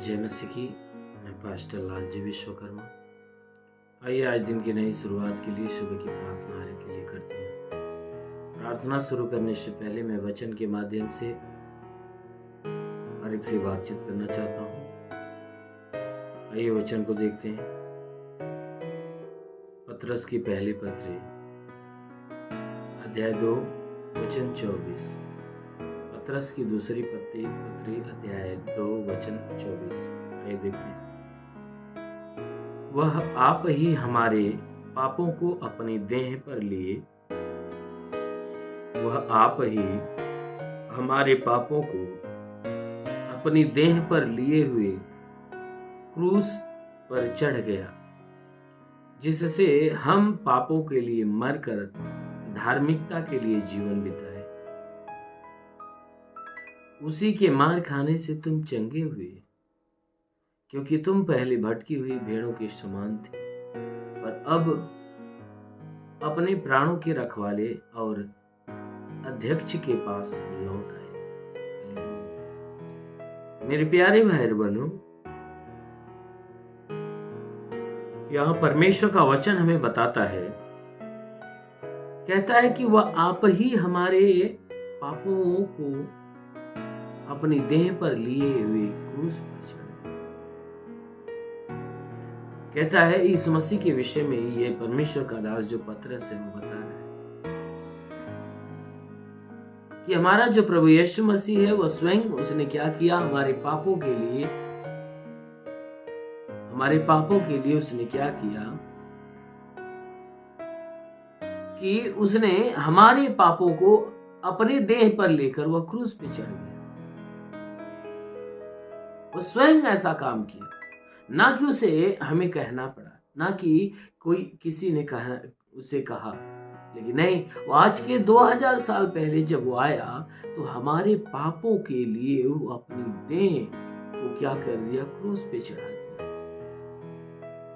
जय मसीह की। मैं पास्टर लालजी विश्वकर्मा। आइए आज दिन की नई शुरुआत के लिए सुबह की प्रार्थना हर के लिए करते हैं। प्रार्थना शुरू करने से पहले मैं वचन के माध्यम से हर एक से बातचीत करना चाहता हूँ। आइए वचन को देखते हैं। पतरस की पहली पत्री अध्याय 2 वचन 24। पतरस की दूसरी पत्री अध्याय 2 वचन 24। आइए देखते हैं। वह आप ही हमारे पापों को अपनी देह पर लिए, वह आप ही हमारे पापों को अपनी देह पर लिए हुए क्रूस पर चढ़ गया, जिससे हम पापों के लिए मरकर धार्मिकता के लिए जीवन बिताए। उसी के मार खाने से तुम चंगे हुए, क्योंकि तुम पहले भटकी हुई भेड़ों के समान थे, पर अब अपने प्राणों के रखवाले और अध्यक्ष के पास लौट आए। मेरे प्यारे भाई बहनों, यहां परमेश्वर का वचन हमें बताता है, कहता है कि वह आप ही हमारे पापों को अपनी देह पर लिए हुए क्रूस पर चढ़ गए। कहता है इस मसीह के विषय में ये परमेश्वर का दास जो पतरस है वो बता रहा है कि हमारा जो प्रभु यीशु मसीह है वह स्वयं उसने क्या किया, हमारे पापों के लिए उसने क्या किया कि उसने हमारे पापों को अपने देह पर लेकर वह क्रूस पे चढ़ गया। वो स्वयं ऐसा काम किया, ना कि उसे हमें कहना पड़ा, ना कि कोई किसी ने उसे कहा, लेकिन नहीं, वो आज के 2000 साल पहले जब वो आया तो हमारे पापों के लिए वो अपनी देह को क्या कर दिया, क्रूस पे चढ़ा दिया,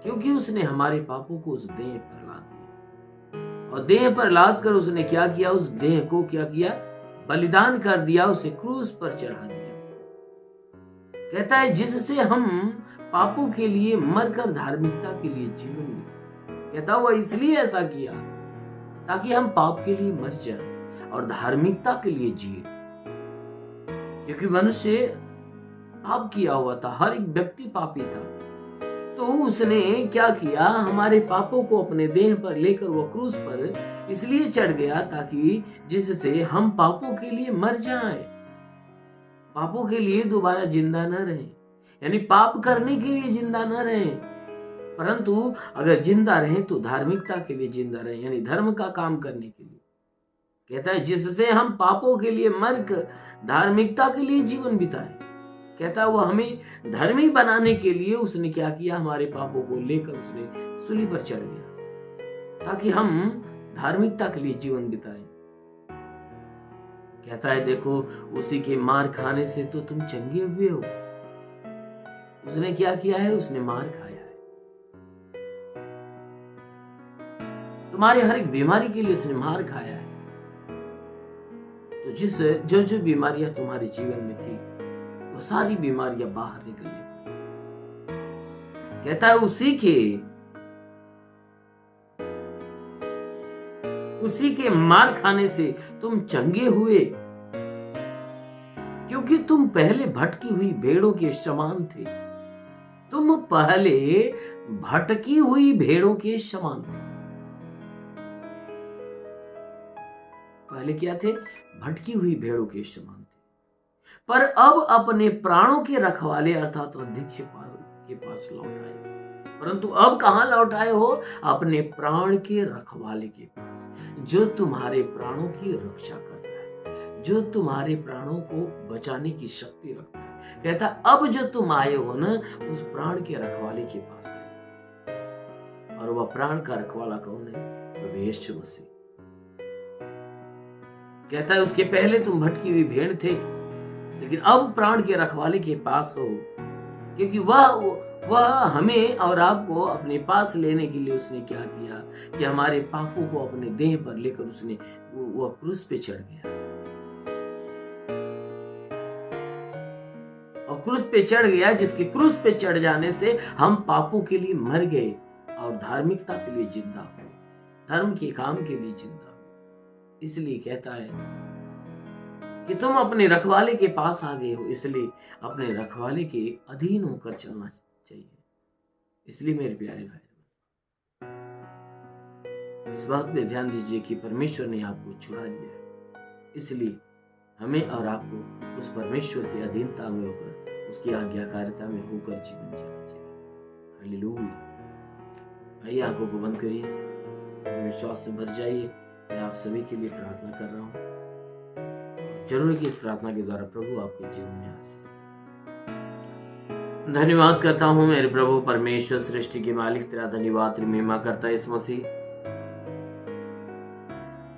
क्योंकि उसने हमारे पापों को उस देह पर लाद दिया। और देह पर लाद कर उसने क्या किया, उस देह को क्या किया, बलिदान कर दिया, उसे क्रूस पर चढ़ा दिया। कहता है जिससे हम पापों के लिए मरकर धार्मिकता के लिए जीवन बिताए। कहता वह इसलिए ऐसा किया ताकि हम पाप के लिए मर जाएं और धार्मिकता के लिए जिए, क्योंकि मनुष्य पाप किया हुआ था, हर एक व्यक्ति पापी था। तो उसने क्या किया, हमारे पापों को अपने देह पर लेकर वो क्रूस पर इसलिए चढ़ गया ताकि जिससे हम पापों के लिए मर जाएं, पापों के लिए दोबारा जिंदा न रहे, यानी पाप करने के लिए जिंदा न रहे, परंतु अगर जिंदा रहे तो धार्मिकता के लिए जिंदा रहे, यानी धर्म का काम करने के लिए। कहता है जिससे हम पापों के लिए मरकर धार्मिकता के लिए जीवन बिताए। कहता है वो हमें धर्मी बनाने के लिए उसने क्या किया, हमारे पापों को लेकर उसने सूली पर चढ़ गया ताकि हम धार्मिकता के लिए जीवन बिताए। कहता है देखो उसी के मार खाने से तो तुम चंगे हुए हो। उसने क्या किया है, उसने मार खाया है, तुम्हारे हर एक बीमारी के लिए उसने मार खाया है। तो जो बीमारियां तुम्हारे जीवन में थी वो सारी बीमारियां बाहर निकल गई। कहता है उसी के मार खाने से तुम चंगे हुए, क्योंकि तुम पहले भटकी हुई भेड़ों के समान थे। तुम पहले भटकी हुई भेड़ों के समान थे। पहले क्या थे, भटकी हुई भेड़ों के समान थे, पर अब अपने प्राणों के रखवाले अर्थात अध्यक्ष के पास लौट आए। परंतु अब कहां लौट आए हो, अपने प्राण के रखवाले के पास, जो तुम्हारे प्राणों की रक्षा करता है, जो तुम्हारे प्राणों को बचाने की शक्ति रखता है। कहता अब जो तुम आए हो ना, उस प्राण के रखवाले के पास आए। और वह प्राण का रखवाला कौन है, प्रभु यीशु मसीह। कहता है उसके पहले तुम भटकी हुई भेड़ थे, लेकिन अब प्राण के रखवाले के पास हो, क्योंकि वह हमें और आपको अपने पास लेने के लिए उसने क्या किया कि हमारे पापों को अपने देह पर लेकर उसने वह क्रूस पे चढ़ गया। और क्रूस पे चढ़ गया, जिसके क्रूस पे चढ़ जाने से हम पापों के लिए मर गए और धार्मिकता के लिए जिंदा हुए, धर्म के काम के लिए जिंदा हुए। इसलिए कहता है कि तुम अपने रखवाले के पास आ गए हो, इसलिए अपने रखवाले के अधीन होकर चलना चाहिए। इसलिए मेरे प्यारे भाई, इस बात पे ध्यान दीजिए कि परमेश्वर ने आपको छुड़ा लिया है, इसलिए हमें और आपको उस परमेश्वर की अधीनता में होकर, उसकी आज्ञाकारिता में होकर जीवन जीना चाहिए। हालेलुया। आइए आंखों को बंद करिए, विश्वास से भर जाइए। मैं आप सभी के लिए प्रार्थना कर रहा हूँ, जरूर कि इस प्रार्थना के द्वारा प्रभु आपके जीवन में आशीष। धन्यवाद करता हूँ मेरे प्रभु परमेश्वर, सृष्टि के मालिक, तेरा धन्यवाद, तेरी महिमा करता है इस मसीह।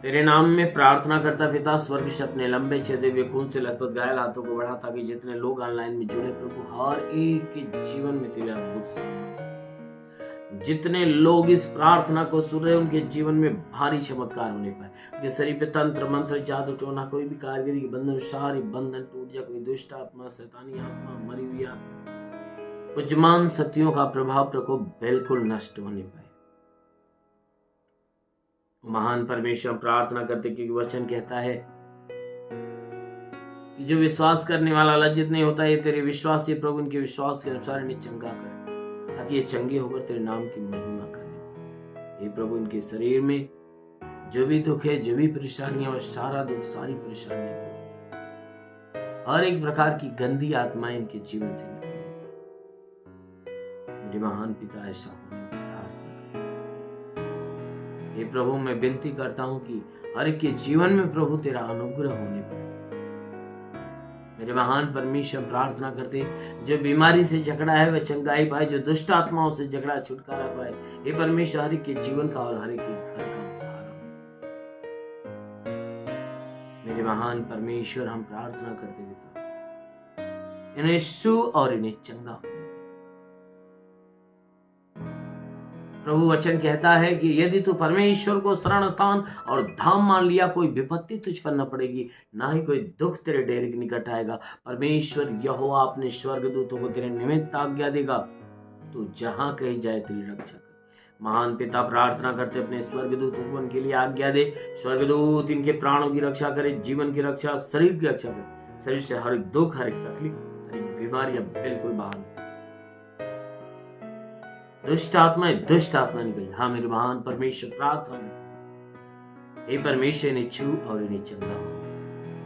तेरे नाम में प्रार्थना करता पिता, स्वर्ग से अपने लंबे छेदे हुए खून से लथपथ घायल हाथों को बढ़ा, ताकि जितने लोग ऑनलाइन में जुड़े प्रभु, हर एक के जीवन में तेरा अद्भुत सामर्थ्य, जितने लोग इस प्रार्थना को सुन रहे उनके जीवन में भारी चमत्कार होने पाए। उनके शरीर पे तंत्र मंत्र जादू टोना, कोई भी कारीगरी के बंधन, सारी बंधन टूट जाए। कोई दुष्ट आत्मा, शैतानी आत्मा, मरी हुई आत्मा, यजमान शक्तियों का प्रभाव प्रकोप बिल्कुल नष्ट होने पाए। महान परमेश्वर प्रार्थना करते, क्योंकि वचन कहता है कि जो विश्वास करने वाला लज्जित नहीं होता, ये तेरे विश्वास से प्रभु उनके विश्वास के अनुसार इन्हें चंगा कर, ताकि ये चंगे होकर तेरे नाम की महिमा करने। ये प्रभु इनके शरीर में जो भी दुख है, जो भी परेशानियां, और सारा दुख, सारी परेशानियां, हर एक प्रकार की गंदी आत्माएं इनके जीवन से निकल। मेरे महान पिता, ऐसा होने की प्रार्थना कर। हे प्रभु, मैं विनती करता हूं कि हर एक के जीवन में प्रभु तेरा अनुग्रह होने पाए। मेरे महान परमेश्वर प्रार्थना करते, जो बीमारी से झगड़ा है वह चंगाई पाए, जो दुष्ट आत्माओं से झगड़ा छुटकारा पाए। हे परमेश्वर, हर एक के जीवन का और हर एक के घर का उद्धार हो। मेरे महान परमेश्वर, हम प्रार्थना करते पिता, इन्हें छू और इन्हें चंगा हो। प्रभु वचन कहता है कि यदि तू परमेश्वर को शरण स्थान और धाम मान लिया, कोई विपत्ति तुझ पर न पड़ेगी, ना ही कोई दुख तेरे डेरे के निकट आएगा। परमेश्वर यहोवा अपने स्वर्गदूतों को तेरे निमित्त आज्ञा देगा, तू जहां कहीं जाए तेरी रक्षा कर। महान पिता, प्रार्थना करते अपने स्वर्गदूतों को उनके लिए आज्ञा दे। स्वर्गदूत इनके प्राणों की रक्षा करे, जीवन की रक्षा, शरीर की रक्षा करे। शरीर से हर एक दुख, हर एक तकलीफ, हर एक बीमारियां बिल्कुल बाहर, दुष्ट आत्मा निकल। हाँ मेरे महान परमेश्वर, प्रार्थना करते, हे परमेश्वर, इन्हें छू और इन्हें चंगा हो।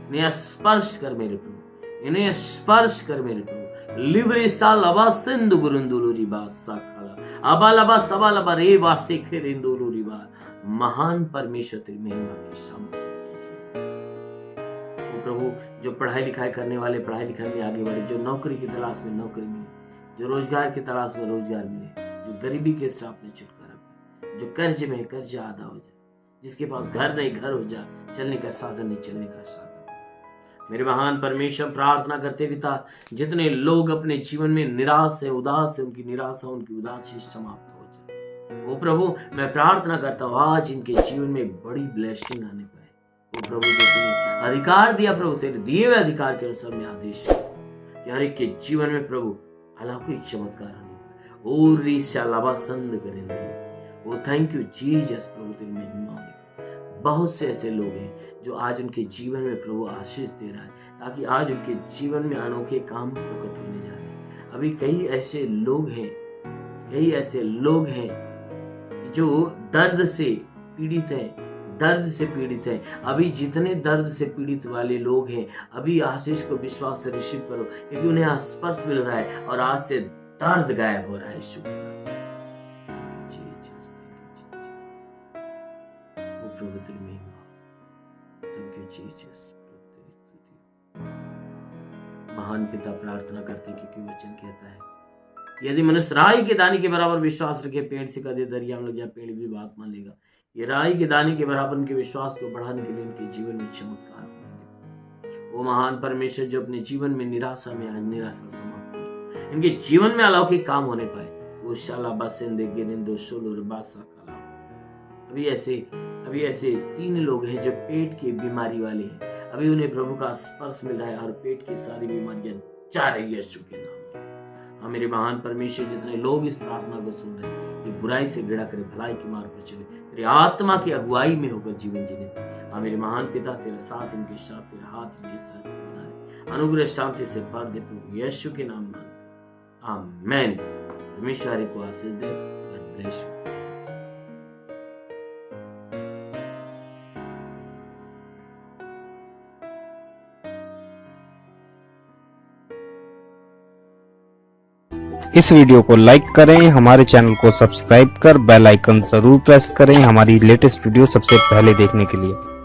इन्हें स्पर्श कर मेरे प्रभु, इन्हें स्पर्श कर मेरे प्रभु। लिवरे सा लबा सिंधु गुरुंदुलु रिबा सा खला अबा लबा सबा लबा रे वासे खेरेंदुलु रिबा। महान परमेश्वर, तेरी महिमा की सामर्थ्य प्रभु, जो पढ़ाई लिखाई करने वाले पढ़ाई लिखाई में आगे बढ़े, जो नौकरी की तलाश में नौकरी मिले, जो रोजगार की तलाश में रोजगार मिले, जो गरीबी के श्राप में छुटकारा पाए, जो कर्ज में कर्ज आधा हो जाए, जिसके पास घर नहीं घर हो जाए, चलने का साधन नहीं चलने का साधन। मेरे महान परमेश्वर, प्रार्थना करते पिता, जितने लोग अपने जीवन में निराश है, उदास है, उनकी निराशा, उनकी उदासी समाप्त हो जाए। वो प्रभु, मैं प्रार्थना करता हूँ आज इनके जीवन में एक बड़ी ब्लेसिंग आने पाए। वो प्रभु, जो तूने अधिकार दिया प्रभु, तेरे दिए हुए अधिकार के अनुसार मैं आदेश कि हर एक के जीवन में प्रभु अलौकिक चमत्कार आने पाए। और वो थैंक यू जीसस प्रभु, तेरी महिमा हो। बहुत से ऐसे लोग हैं जो आज उनके जीवन में प्रभु आशीष दे रहा है, ताकि आज उनके जीवन में अनोखे काम प्रकट होने जा रहे हैं। अभी कई ऐसे लोग हैं जो दर्द से पीड़ित हैं। अभी जितने दर्द से पीड़ित वाले लोग हैं, अभी आशीष को विश्वास से रिसीव करो, क्योंकि उन्हें स्पर्श मिल रहा है और आज से दर्द गायब हो रहा है। महान पिता, प्रार्थना करते, क्योंकि वचन कहता है, यदि मनुष्य राई के दाने के बराबर विश्वास रखे, पेड़ से कदे दरिया में लग जाए, पेड़ भी बात मान लेगा। ये राई के दाने के बराबर उनके विश्वास को बढ़ाने के लिए उनके जीवन में चमत्कार होने। वो महान परमेश्वर, जो अपने जीवन में निराशा में आज निराशा समाप्त हो, इनके जीवन में अलौकिक काम होने पाए। वो शाला बसेंदे गिरिंदो सोलो बासा कला। अभी ऐसे 3 लोग हैं जो पेट की बीमारी वाले हैं। अभी उन्हें प्रभु का स्पर्श मिल रहा है और पेट की सारी बीमारियां चाहे यीशु के नाम में। हाँ मेरे महान परमेश्वर, जितने लोग इस प्रार्थना को सुन रहे हैं, ये बुराई से गिड़ा करे, भलाई के मार्ग पर चले, तेरी आत्मा की अगुवाई में होकर जीवन जीने। हाँ मेरे महान पिता, तेरा साथ इनके साथ, तेरा हाथ इनके साथ बनाए, अनुग्रह शांति से भर दे प्रभु यीशु के नाम में। आमीन। परमेश्वर को आशीष दे। God bless you. इस वीडियो को लाइक करें, हमारे चैनल को सब्सक्राइब कर बेल आइकन जरूर प्रेस करें हमारी लेटेस्ट वीडियो सबसे पहले देखने के लिए।